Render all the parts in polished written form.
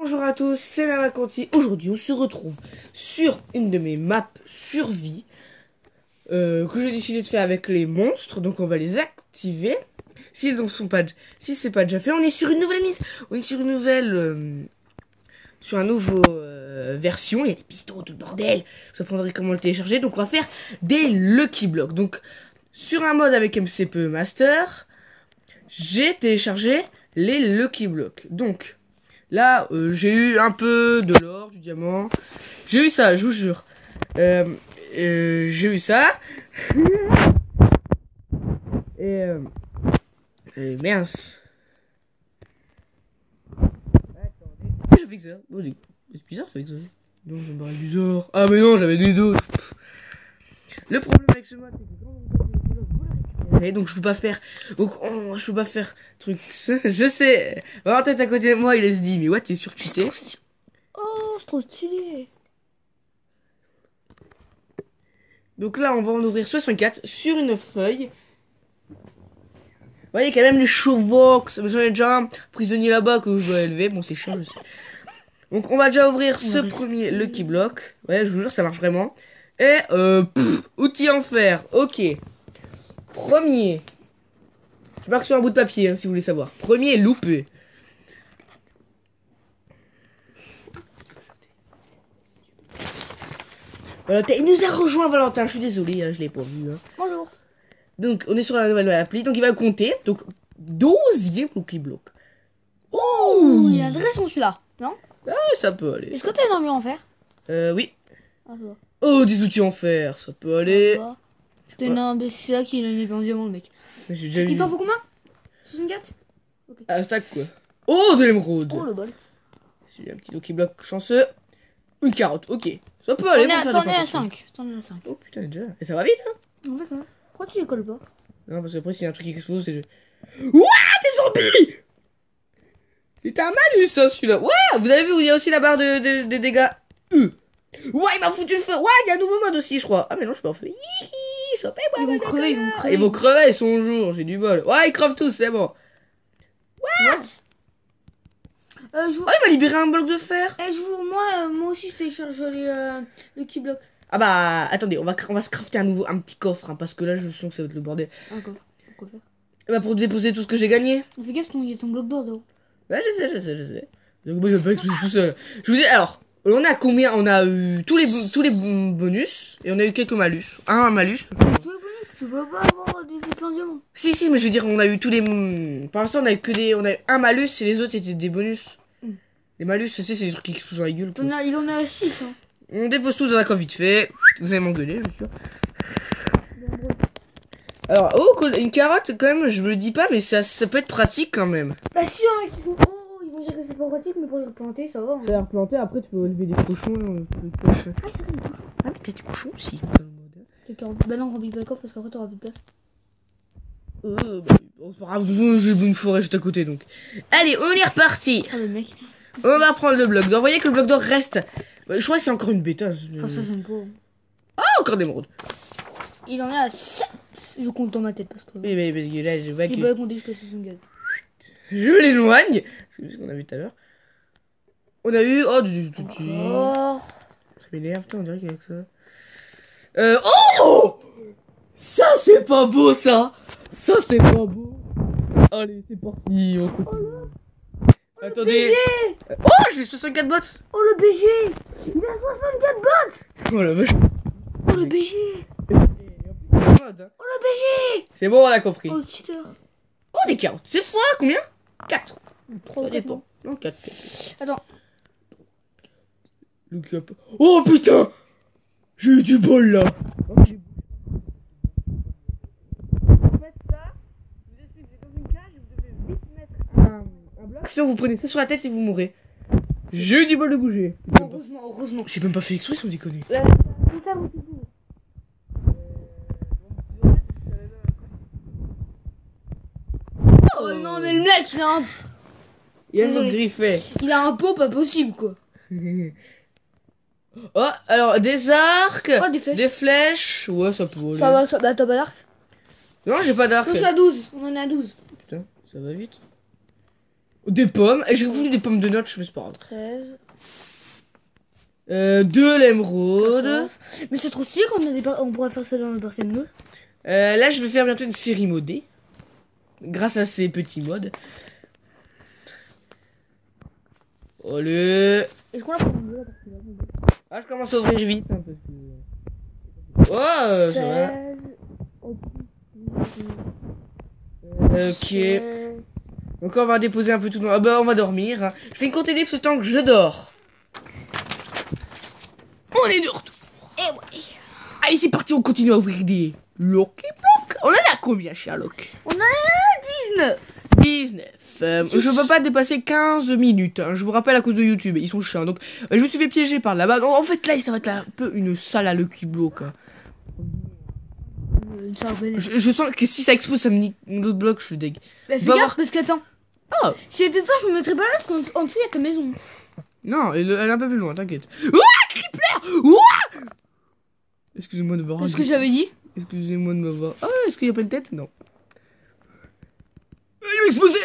Bonjour à tous, c'est Namakanti. Aujourd'hui, on se retrouve sur une de mes maps survie que j'ai décidé de faire avec les monstres. Donc, on va les activer. Si c'est pas déjà fait, on est sur une nouvelle mise. On est sur une nouvelle, sur un nouveau version. Il y a des pistons, tout le bordel. Ça prendrait comment le télécharger. Donc, on va faire des Lucky Blocks. Donc, sur un mode avec MCPE Master, j'ai téléchargé les Lucky Blocks. Donc, là, j'ai eu un peu de l'or, du diamant. J'ai eu ça, je vous jure. J'ai eu ça. Et mince. Attendez. Je fais que ça. Oh, c'est bizarre, ça fait que ça. Non, ça me paraît bizarre. Ah, mais non, j'avais des dos. Le problème avec ce mode, c'est que quand vous récupérez, donc je peux pas faire. Donc, je peux pas faire truc. Je sais. En tête à côté de moi, il se dit, mais ouais, t'es surputé. Oh, c'est trop stylé. Donc là, on va en ouvrir 64 sur une feuille. Vous voyez, quand même les Chauvox. J'en ai déjà un prisonnier là-bas que je dois élever. Bon, c'est chiant, je sais. Donc, on va déjà ouvrir ce premier Lucky Block. Ouais, je vous jure, ça marche vraiment. Et, outils en fer. Ok. Premier. Je marque sur un bout de papier, hein, si vous voulez savoir. Premier, loupé. Valentin, il nous a rejoint, Valentin. Je suis désolé, hein, je l'ai pas vu. Hein. Bonjour. Donc, on est sur la nouvelle appli. Donc, il va compter. Donc, 12e Lucky Block. Oh, Il est intéressant celui-là, non? Ah, ça peut aller. Est-ce que t'as une armure en fer? Oui. Ah, ça va. Oh, des outils en fer. Ça peut aller. C'est là qu'il a une épée en diamant, le mec. J'ai déjà Il vu. t'en faut combien? 64? Un stack, quoi. Oh, de l'émeraude. Oh, le bol. J'ai un petit Lucky Block chanceux. Une carotte, ok. Ça peut aller. T'en es à 5. T'en es à 5. Oh, putain, déjà. Et ça va vite, hein. En fait, ouais. Pourquoi tu les colles pas? Non, parce qu'après, s'il y a un truc qui explose, c'est... Ouah, des zombies. C'est un malus, hein, celui-là. Ouais, vous avez vu, il y a aussi la barre de dégâts. Ouais, il m'a foutu le feu. Ouais, il y a un nouveau mode aussi, je crois. Ah, mais non, je suis pas en feu. Ils vont crever, ils vont crever. Ils vont crever, ils sont au jour, j'ai du bol. Ouais, ils crevent tous, c'est bon. What? Oh, il m'a libéré un bloc de fer. Moi aussi, je télécharge le Keyblock. Ah bah, attendez, on va se crafter un petit coffre, hein, parce que là, je sens que ça va être le bordel. Un coffre. Pourquoi faire? Bah, pour déposer tout ce que j'ai gagné. Fais gaffe, il y a ton bloc d'or dehors. Ouais, je sais. Donc, moi, je vais pas exploser tout seul. Je vous dis, alors, on a combien? On a eu tous les bonus, et on a eu quelques malus. Un malus. Tous les bonus, tu peux pas avoir des plans diamants. Si, mais je veux dire, on a eu tous les... Pour l'instant, on a eu un malus, et les autres étaient des bonus. Les malus, c'est des trucs qui explosent dans la gueule. Il en a 6, hein. On dépose tous dans un coffre vite fait. Vous allez m'engueuler, je suis sûr. Alors, une carotte, quand même, je me le dis pas, mais ça peut être pratique quand même. Bah si, hein, ils vont dire que c'est pas pratique, mais pour les replanter, ça va. Hein. Ça va replanter, après tu peux élever des cochons. Ah, c'est vrai, des cochons. Ah, mais peut-être des cochons aussi. Bah non, remplis pas le coffre parce qu'après t'auras plus de place. Bon, c'est pas grave, j'ai une forêt juste à côté donc. Allez, on est reparti. Ah, le mec. On va prendre le bloc d'or. Vous voyez que le bloc d'or reste. Je crois que c'est encore une bêta. Ça, j'aime pas. Ah, encore d'émeraude. Il en est à 7. Je compte dans ma tête parce que. Oui, parce que là, je vois Il que. va compter jusqu'à 64. Je l'éloigne. C'est ce qu'on a vu tout à l'heure. On a eu. Oh, du. Encore. Ça m'énerve, putain, on dirait qu'il y a que ça. Oh! Ça, c'est pas beau, ça! Ça, c'est pas beau! Allez, c'est parti, on continue. Attendez! BG. Oh, j'ai 64 bots! Oh, le BG. Il a 64 bots. Oh la vache! Oh, le BG. Oh, le BG. C'est bon, on a compris. Oh, le cheater. Oh, des carottes! C'est fois combien? 4. 3 Ça ou 4. dépend. Non, 4. Attends. Le cap. Oh putain! J'ai eu du bol là! Sinon vous prenez ça sur la tête et vous mourrez. J'ai eu du bol de bouger. Heureusement. J'ai même pas fait exprès sans déconner. Oh non, mais le mec, Il a son griffet. il a un pot pas possible quoi. Oh, alors des arcs, Oh, des flèches. Ouais, ça peut aller. Ça va, bah t'as pas d'arc? Non, j'ai pas d'arc. Je suis à 12, on en est à 12. Putain, ça va vite. Des pommes. Et j'ai voulu des pommes de notch, mais c'est pas grave. 13. De l'émeraude. 14. Mais c'est trop stylé qu'on a on pourrait faire ça dans le partie de nous. Là, je vais faire bientôt une série modée. Grâce à ces petits mods. Allez. Est-ce qu'on a pas de jeu? Ah, je commence à ouvrir vite. Hein, parce que... Oh, ça va. 16. Ok. Donc on va déposer un peu tout. Ah bah on va dormir. Hein. Je fais une compter libre ce temps que je dors. On est de retour. Et ouais. Allez c'est parti, on continue à ouvrir des Lucky Block. On en a combien Sherlock? On a 19. 19. Je peux pas dépasser 15 minutes. Hein. Je vous rappelle à cause de YouTube. Ils sont chiants. Donc je me suis fait piéger par là-bas. En fait là ça va être un peu une salle à Lucky Block. Hein. Je sens que si ça explose ça me nique l'autre bloc. Je suis deg. Bah fais gaffe parce qu'attends. Oh. Si c'était ça je me mettrais pas là parce qu'en dessous il y a ta maison. Non, elle est un peu plus loin, t'inquiète. Ouah, Crippler. Ouah. Excusez-moi de me voir. Qu'est-ce que j'avais dit? Excusez-moi de me voir. Ah, est-ce qu'il y a pas une tête? Non. Il va exploser.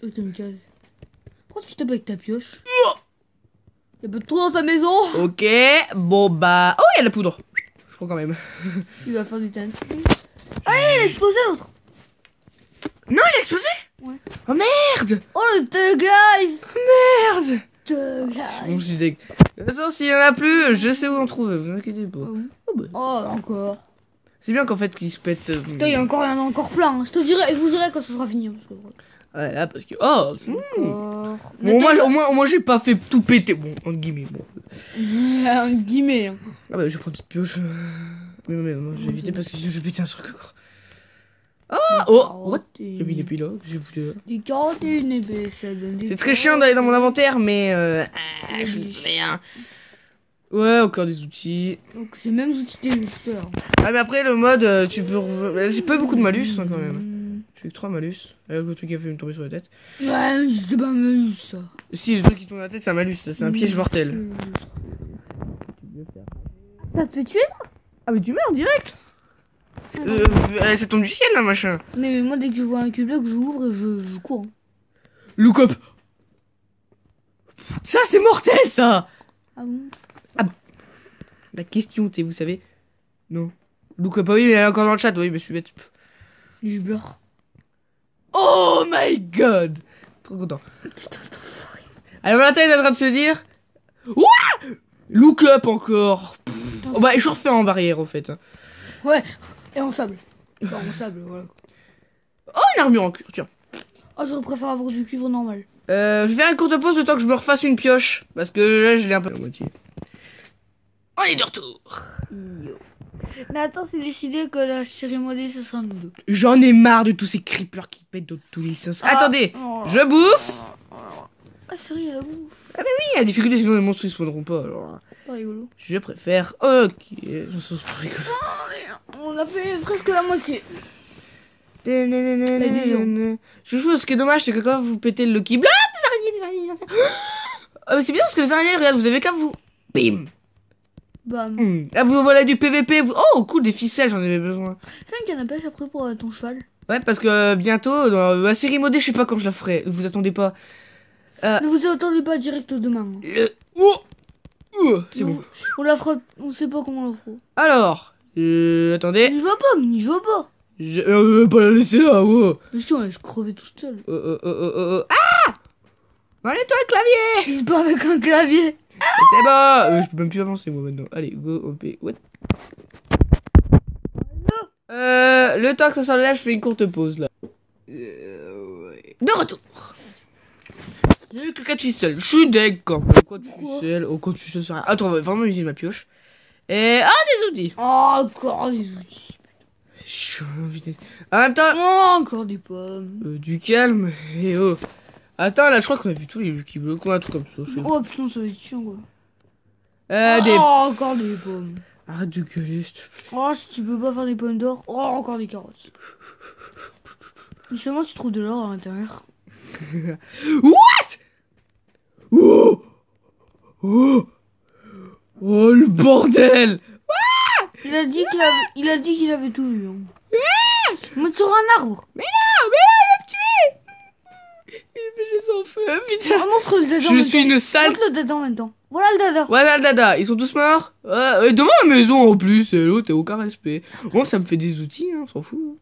Oh, t'as une case. Pourquoi tu tapes avec ta pioche? Y'a pas de trou dans ta maison? Ok, bon bah... Oh, il y a de la poudre. Je crois quand même. Il va faire du TNT. Ah, il a explosé l'autre. Non, il a explosé. Ouais. Oh merde. Oh le Thug Life. Merde. Thug Bon, Life. je suis deg. De toute façon, s'il y en a plus, je sais où en trouver, vous inquiétez pas. Oh, bah. Oh encore. C'est bien qu'en fait qu'il se pète... Putain, il y a encore plein. Je vous dirai quand ce sera fini. Parce que... Ouais, là, parce que... Oh. Encore. Bon, moi j'ai pas fait tout péter. Bon, entre guillemets, bon. Un guillemet. Ah bah, je prends une petite pioche. Mais moi, j'ai évité parce que sinon je vais péter un truc encore. Ah, oh, what? Il y avait une épée là, que j'ai foutu là. Des carottes et une épée, ça donne des... C'est très chiant d'aller dans mon inventaire, mais je Oui. fais rien. Ouais, encore des outils. Donc c'est même outils que j'ai eu tout à l'heure. Ah, mais après, le mode, tu peux... J'ai pas beaucoup de malus, hein, quand même. J'ai que 3 malus. Le truc qui a fait me tomber sur la tête. Ouais, c'est pas mal ça. Si, le truc qui tombe sur la tête, c'est un malus, ça, c'est un piège mortel. Ça te fait tuer là? Ah, mais tu meurs direct. Ça tombe du ciel, là, machin. Mais moi, dès que je vois un cube là, que j'ouvre, je cours. Look up. Ça, c'est mortel, ça. Ah bon? La question, vous savez. Non. Look up, ah oui, il est encore dans le chat, oui, mais je suis bête. Je pleure. Oh my god. Trop content. Putain, c'est enfoiré. Alors Valentin est en train de se dire... Ouah, look up encore. Oh, bah, je refais en barrière, en fait. Ouais, et en sable. Enfin, en sable, voilà. Oh, une armure en cuir, tiens. Oh, j'aurais préféré avoir du cuivre normal. Je vais faire une courte pause le temps que je me refasse une pioche. Parce que là, je l'ai un peu à moitié. On est de retour. Mais attends, c'est décidé que la série modée, ce sera nous deux. J'en ai marre de tous ces creepers qui pètent de tous les sens. Attendez, je bouffe. Ah, sérieux, la bouffe. Ah bah oui, il y a difficulté, sinon les monstres ils spawneront pas. Alors, Pas rigolo. je préfère... Ok, ça c'est pas rigolo. On a fait presque la moitié. Chouchou, ce qui est dommage, c'est que quand vous pétez le Lucky Block, des araignées. C'est bien parce que les araignées, regarde, vous avez qu'à vous... Bim. Bam. Ah, vous voilà du PVP. Oh, cool, des ficelles, j'en avais besoin. Fais une canne à pêche après pour ton cheval. Ouais, parce que bientôt, dans la série modée, je sais pas quand je la ferai. Vous attendez pas. Ne vous attendez pas direct demain. C'est bon. On la fera, on sait pas comment on la fera. Alors, attendez. N'y va pas, n'y va pas. Je vais pas la laisser là, wow. Mais si, on laisse crever tout seul. Ah! Allez-toi le clavier! Il se bat avec un clavier. C'est bon! Je peux même plus avancer moi maintenant. Allez, go, OP, what? Le temps que ça s'enlève, je fais une courte pause là. De retour! J'ai eu que 4 ficelles. Je suis deg quand même. Quoi de ficelles? Oh, quoi de ficelles, ça rien. Attends, on va vraiment utiliser ma pioche. Et. Ah, des outils! Oh, encore des outils. C'est chaud, putain. En même temps. Oh, encore des pommes. Du calme. Et oh. Attends, là, je crois qu'on a vu tous les Lucky Block ou un truc comme ça. Je sais pas. Oh putain, ça va être chiant quoi. Des. Oh, encore des pommes. Arrête de gueuler, s'il te plaît. Oh, si tu peux pas faire des pommes d'or. Oh, encore des carottes. Mais seulement tu trouves de l'or à l'intérieur. What? Oh! Oh! Oh, le bordel! Il a dit qu'il avait tout vu. Monte sur un arbre. Mais non, il va me tuer! Je sans feu, putain. Ah, montre le dada en Je même suis temps. une sale... Montre le dada en même temps. Voilà le dada. Voilà le dada, ils sont tous morts. Ouais, devant la maison en plus, l'autre, t'as aucun respect. Bon, ça me fait des outils, hein, on s'en fout.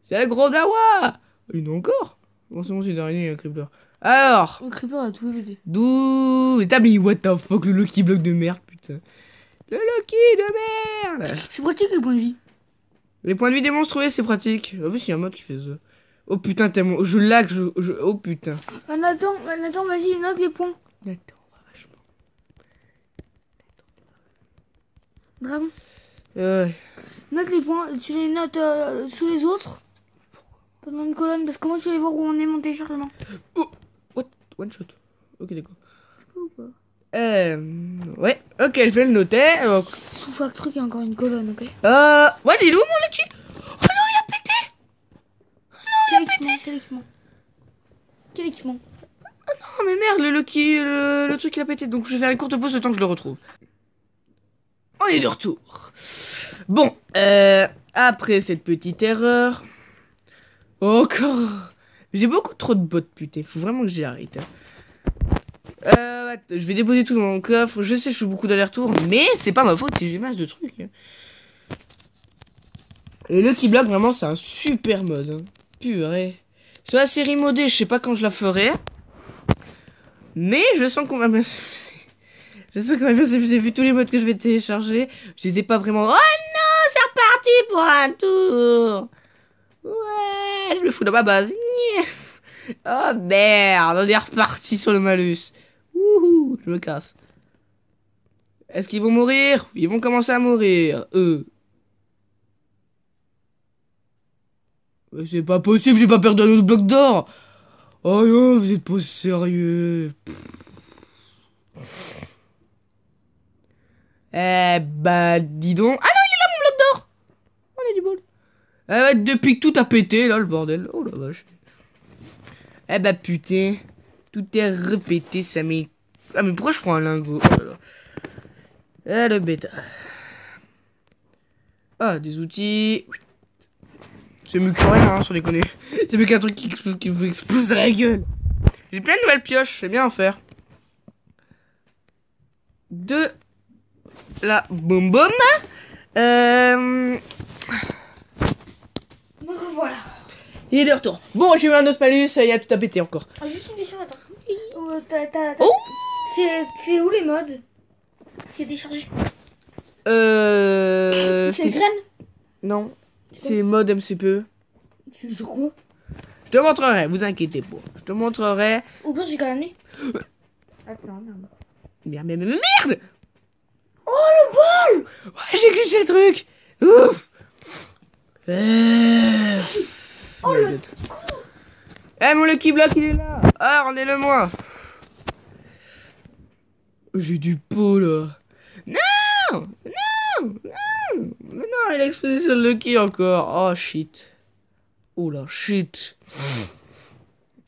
C'est le gros dawa. Il y en a encore. Bon, c'est bon, c'est dernier, il y a un creeper. Alors, Le creeper a tout pété. d'où... T'as mis what the fuck, le Lucky Block de merde, putain. Le Lucky de merde. C'est pratique les points de vie. Les points de vie des monstres, oui, c'est pratique. En plus, il y a un mode qui fait ça. Oh putain, tellement... Je lag, Oh putain. Nathan, vas-y, note les points. Attends, vachement. Dragon, Ouais. note les points. Tu les notes sous les autres. Pendant une colonne, parce que moi, je vais aller voir où on est mon téléchargement. Oh, what? One shot. Ok, d'accord. Ou pas. Ouais. Ok, je vais le noter. Donc... Sous chaque truc, il y a encore une colonne, ok? Ouais, il est où mon Lucky? Oh non, il a pété! Quel équipement? Quel équipement? Oh mais merde, le Lucky, le truc il a pété. Donc je vais faire une courte pause le temps que je le retrouve. On est de retour. Bon, après cette petite erreur... Encore... J'ai beaucoup trop de bottes, putain. Faut vraiment que j'y arrête. Je vais déposer tout dans mon coffre. Je sais, je fais beaucoup d'allers-retours, mais c'est pas ma faute si j'ai masse de trucs. Et le Lucky Block, vraiment, c'est un super mode. Hein. Purée. Sur la série modée, je sais pas quand je la ferai. Mais je sens qu'on va bien s'amuser. Je sens qu'on va bien s'amuser. Vu tous les modes que je vais télécharger, je les ai pas vraiment... Oh non, c'est reparti pour un tour. Ouais, je me fous dans ma base. Oh merde, on est reparti sur le malus. Wouhou, je me casse. Est-ce qu'ils vont mourir? Ils vont commencer à mourir, eux. Mais c'est pas possible, j'ai pas perdu un autre bloc d'or. Oh non, vous êtes pas sérieux. Eh bah, dis donc. Ah non, il est là mon bloc d'or. On est du bol. Depuis que tout a pété, là, le bordel. Oh la vache. Eh bah putain, tout est répété, ça m'est... Ah mais pourquoi je prends un lingot? Oh là là. Ah le bêta. Ah, des outils. C'est mieux que rien, hein, sans déconner. C'est mieux qu'un truc qui vous explose à la gueule. J'ai plein de nouvelles pioches, je sais bien en faire. De la boum boum. Me revoilà. Il est de retour. Bon, j'ai eu un autre malus, il y a tout à péter encore. Ah, juste une question, attends. Oh C'est où les modes? C'est déchargé. C'est C'est graine? Non. C'est mode MCPE. C'est sur quoi? Je te montrerai, vous inquiétez pas. Je te montrerai. Au pire, j'ai qu'à l'amener. Attends, merde. Merde! Oh, le bol! Ouais, j'ai glitché le truc! Ouf! Oh, le... Eh, mon Lucky Block, il est là! Ah, rendez-le-moi! J'ai du pot, là. Non! Non! Non! Mais non, il a explosé sur le Lucky encore. Oh, shit. Oh là, shit.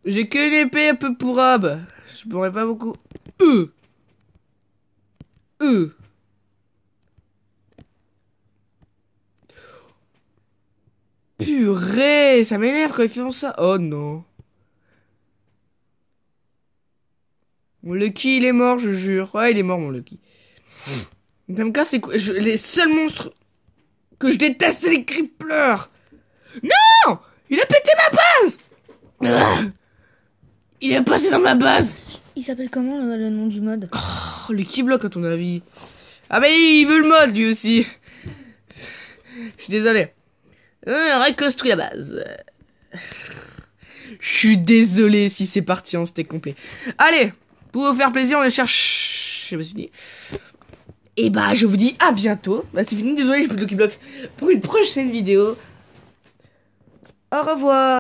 J'ai qu'une épée un peu pourrable. Je pourrais pas beaucoup... Purée, ça m'énerve quand ils font ça. Oh non. Mon Lucky, il est mort, je jure. Ouais, il est mort, mon Lucky. Ça me casse les couilles. Les seuls monstres que je déteste, c'est les creepers. Non! Il a pété ma base! Il est passé dans ma base. Il s'appelle comment le nom du mode? Oh, Lucky Block, à ton avis. Ah bah, il veut le mode, lui aussi. Je suis désolé. Reconstruis la base. Je suis désolé si c'est parti en steak complet. Allez, pour vous faire plaisir, on les cherche. Je me suis dit. Et bah, je vous dis à bientôt. Bah, c'est fini, désolé, j'ai plus de Lucky Block pour une prochaine vidéo. Au revoir.